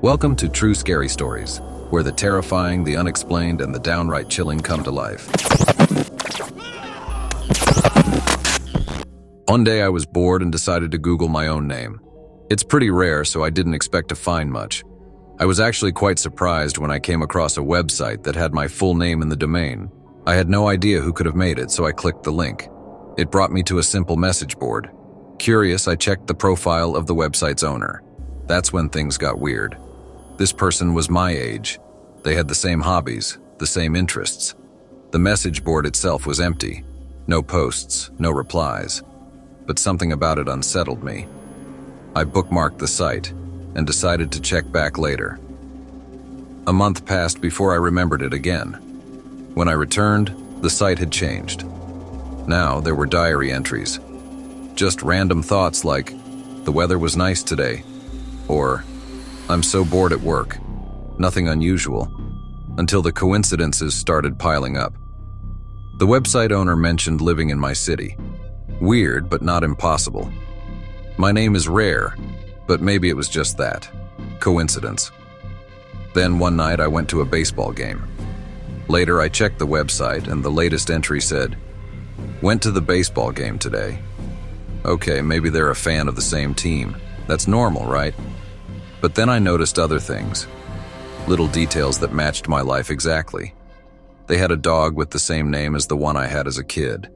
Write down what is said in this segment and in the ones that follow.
Welcome to True Scary Stories, where the terrifying, the unexplained, and the downright chilling come to life. One day I was bored and decided to Google my own name. It's pretty rare, so I didn't expect to find much. I was actually quite surprised when I came across a website that had my full name in the domain. I had no idea who could have made it, so I clicked the link. It brought me to a simple message board. Curious, I checked the profile of the website's owner. That's when things got weird. This person was my age. They had the same hobbies, the same interests. The message board itself was empty. No posts, no replies. But something about it unsettled me. I bookmarked the site and decided to check back later. A month passed before I remembered it again. When I returned, the site had changed. Now there were diary entries. Just random thoughts like, "The weather was nice today," or "I'm so bored at work." Nothing unusual, until the coincidences started piling up. The website owner mentioned living in my city. Weird, but not impossible. My name is rare, but maybe it was just that. Coincidence. Then one night I went to a baseball game. Later I checked the website and the latest entry said, "Went to the baseball game today." Okay, maybe they're a fan of the same team. That's normal, right? But then I noticed other things. Little details that matched my life exactly. They had a dog with the same name as the one I had as a kid.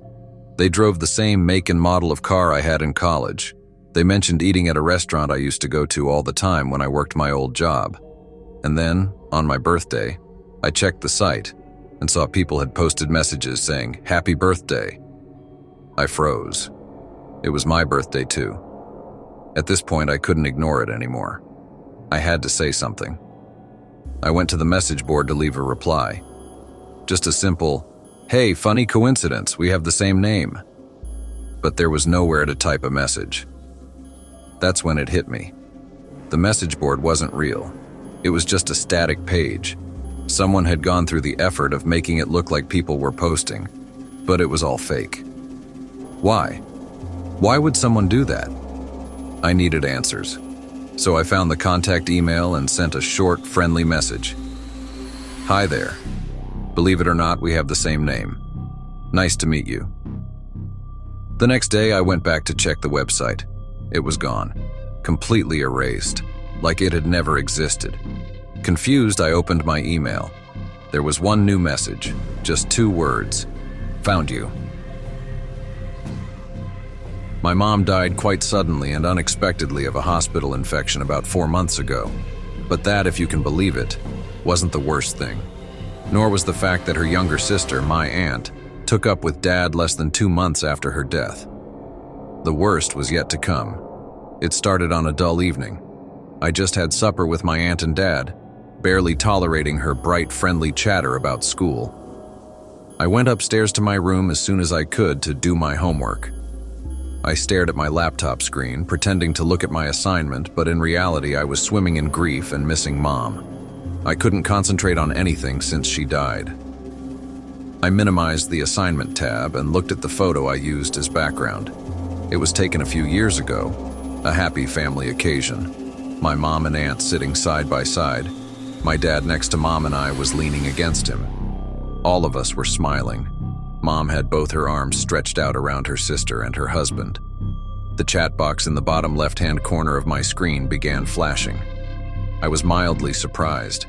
They drove the same make and model of car I had in college. They mentioned eating at a restaurant I used to go to all the time when I worked my old job. And then, on my birthday, I checked the site and saw people had posted messages saying, "Happy birthday." I froze. It was my birthday too. At this point, I couldn't ignore it anymore. I had to say something. I went to the message board to leave a reply. Just a simple, "Hey, funny coincidence, we have the same name." But there was nowhere to type a message. That's when it hit me. The message board wasn't real. It was just a static page. Someone had gone through the effort of making it look like people were posting, but it was all fake. Why? Why would someone do that? I needed answers. So I found the contact email and sent a short, friendly message. "Hi there. Believe it or not, we have the same name. Nice to meet you." The next day, I went back to check the website. It was gone. Completely erased. Like it had never existed. Confused, I opened my email. There was one new message. Just 2 words. "Found you." My mom died quite suddenly and unexpectedly of a hospital infection about 4 months ago. But that, if you can believe it, wasn't the worst thing. Nor was the fact that her younger sister, my aunt, took up with Dad less than 2 months after her death. The worst was yet to come. It started on a dull evening. I just had supper with my aunt and Dad, barely tolerating her bright, friendly chatter about school. I went upstairs to my room as soon as I could to do my homework. I stared at my laptop screen, pretending to look at my assignment, but in reality I was swimming in grief and missing Mom. I couldn't concentrate on anything since she died. I minimized the assignment tab and looked at the photo I used as background. It was taken a few years ago, a happy family occasion. My mom and aunt sitting side by side. My dad next to Mom and I was leaning against him. All of us were smiling. Mom had both her arms stretched out around her sister and her husband. The chat box in the bottom left-hand corner of my screen began flashing. I was mildly surprised.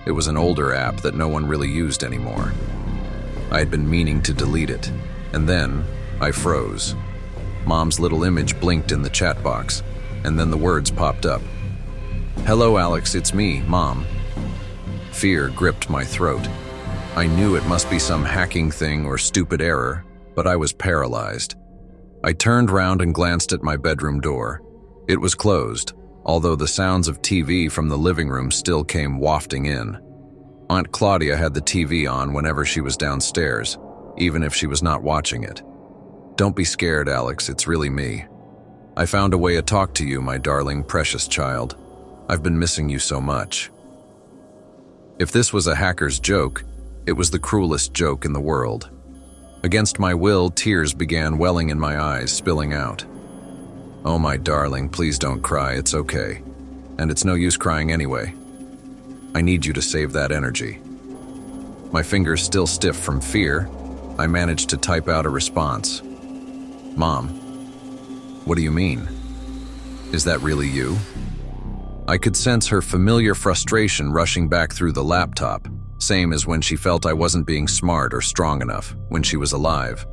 It was an older app that no one really used anymore. I had been meaning to delete it, and then I froze. Mom's little image blinked in the chat box, and then the words popped up. "Hello, Alex, it's me, Mom." Fear gripped my throat. I knew it must be some hacking thing or stupid error, but I was paralyzed. I turned round and glanced at my bedroom door. It was closed, although the sounds of TV from the living room still came wafting in. Aunt Claudia had the TV on whenever she was downstairs, even if she was not watching it. "Don't be scared, Alex, it's really me. I found a way to talk to you, my darling, precious child. I've been missing you so much." If this was a hacker's joke, it was the cruelest joke in the world. Against my will, tears began welling in my eyes, spilling out. "Oh, my darling, please don't cry, it's okay." and it's no use crying anyway. I need you to save that energy." My fingers still stiff from fear, I managed to type out a response. "Mom, what do you mean? Is that really you?" I could sense her familiar frustration rushing back through the laptop, same as when she felt I wasn't being smart or strong enough when she was alive.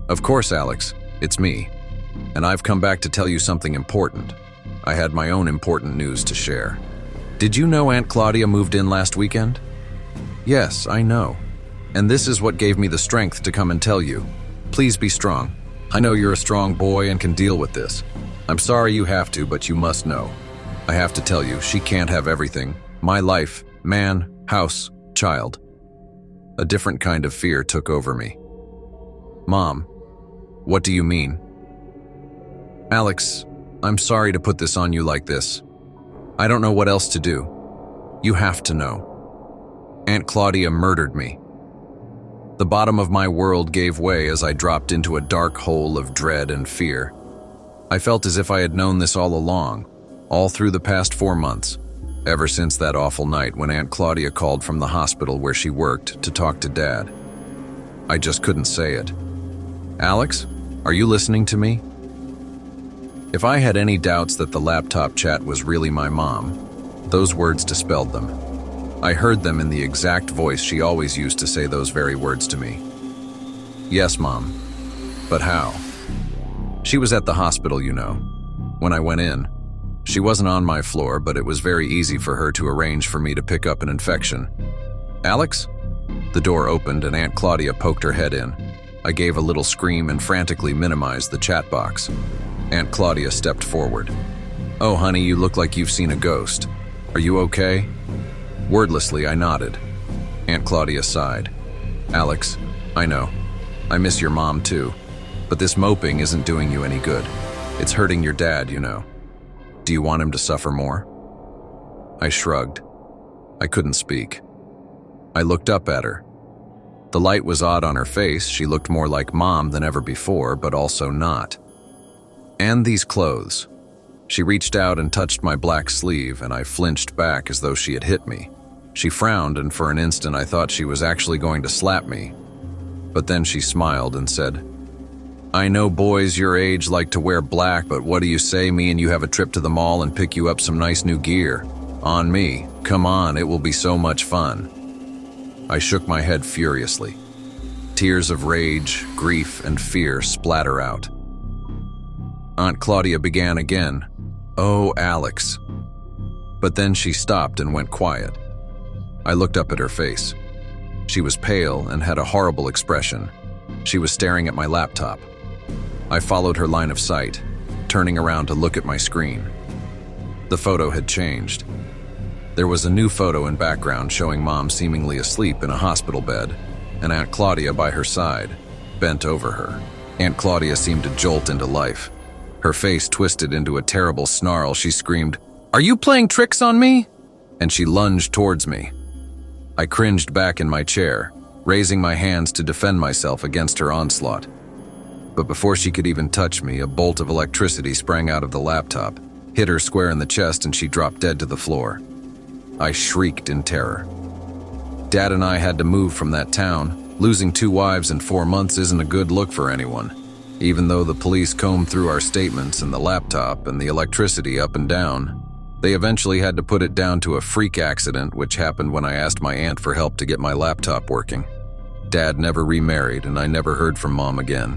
"Of course, Alex, it's me, and I've come back to tell you something important. I had my own important news to share. Did you know Aunt Claudia moved in last weekend?" "Yes, I know. And this is what gave me the strength to come and tell you. Please be strong. I know you're a strong boy and can deal with this. I'm sorry you have to, but you must know. I have to tell you, she can't have everything. My life, man, house, child." A different kind of fear took over me. "Mom, what do you mean?" "Alex, I'm sorry to put this on you like this. I don't know what else to do. You have to know. Aunt Claudia murdered me." The bottom of my world gave way as I dropped into a dark hole of dread and fear. I felt as if I had known this all along, all through the past 4 months, ever since that awful night when Aunt Claudia called from the hospital where she worked to talk to Dad. I just couldn't say it. "Alex, are you listening to me?" If I had any doubts that the laptop chat was really my mom, those words dispelled them. I heard them in the exact voice she always used to say those very words to me. "Yes, Mom. But how?" "She was at the hospital, you know. When I went in, she wasn't on my floor, but it was very easy for her to arrange for me to pick up an infection." "Alex?" The door opened and Aunt Claudia poked her head in. I gave a little scream and frantically minimized the chat box. Aunt Claudia stepped forward. "Oh, honey, you look like you've seen a ghost. Are you okay?" Wordlessly, I nodded. Aunt Claudia sighed. "Alex, I know. I miss your mom too. But this moping isn't doing you any good. It's hurting your dad, you know. Do you want him to suffer more?" I shrugged. I couldn't speak. I looked up at her. The light was odd on her face. She looked more like Mom than ever before, but also not. "And these clothes." She reached out and touched my black sleeve, and I flinched back as though she had hit me. She frowned, and for an instant I thought she was actually going to slap me. But then she smiled and said, "I know boys your age like to wear black, but what do you say me and you have a trip to the mall and pick you up some nice new gear? On me. Come on, it will be so much fun." I shook my head furiously. Tears of rage, grief, and fear splatter out. Aunt Claudia began again. "Oh, Alex." But then she stopped and went quiet. I looked up at her face. She was pale and had a horrible expression. She was staring at my laptop. I followed her line of sight, turning around to look at my screen. The photo had changed. There was a new photo in background showing Mom seemingly asleep in a hospital bed, and Aunt Claudia by her side, bent over her. Aunt Claudia seemed to jolt into life. Her face twisted into a terrible snarl. She screamed, "Are you playing tricks on me?" And she lunged towards me. I cringed back in my chair, raising my hands to defend myself against her onslaught. But before she could even touch me, a bolt of electricity sprang out of the laptop, hit her square in the chest, and she dropped dead to the floor. I shrieked in terror. Dad and I had to move from that town. Losing 2 wives in 4 months isn't a good look for anyone. Even though the police combed through our statements and the laptop and the electricity up and down, they eventually had to put it down to a freak accident which happened when I asked my aunt for help to get my laptop working. Dad never remarried and I never heard from Mom again.